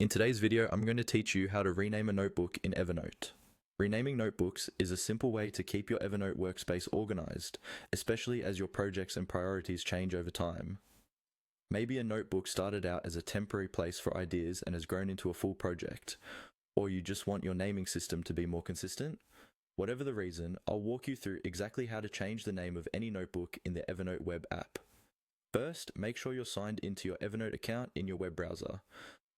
In today's video, I'm going to teach you how to rename a notebook in Evernote. Renaming notebooks is a simple way to keep your Evernote workspace organized, especially as your projects and priorities change over time. Maybe a notebook started out as a temporary place for ideas and has grown into a full project, or you just want your naming system to be more consistent. Whatever the reason, I'll walk you through exactly how to change the name of any notebook in the Evernote web app. First, make sure you're signed into your Evernote account in your web browser.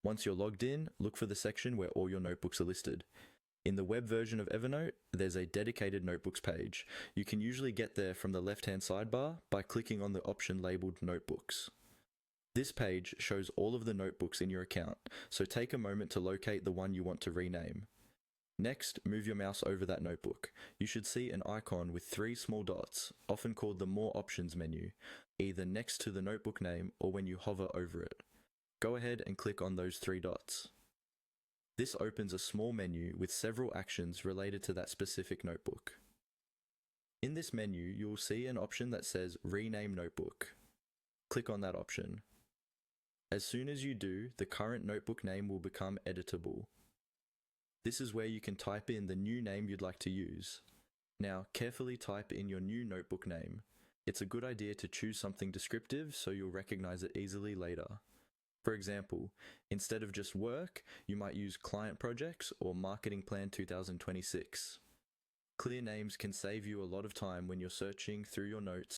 Once you're logged in, look for the section where all your notebooks are listed. In the web version of Evernote, there's a dedicated notebooks page. You can usually get there from the left-hand sidebar by clicking on the option labeled Notebooks. This page shows all of the notebooks in your account, so take a moment to locate the one you want to rename. Next, move your mouse over that notebook. You should see an icon with 3 small dots, often called the More Options menu, either next to the notebook name or when you hover over it. Go ahead and click on those 3 dots. This opens a small menu with several actions related to that specific notebook. In this menu, you will see an option that says Rename Notebook. Click on that option. As soon as you do, the current notebook name will become editable. This is where you can type in the new name you'd like to use. Now, carefully type in your new notebook name. It's a good idea to choose something descriptive so you'll recognize it easily later. For example, instead of just work, you might use client projects or marketing plan 2026. Clear names can save you a lot of time when you're searching through your notes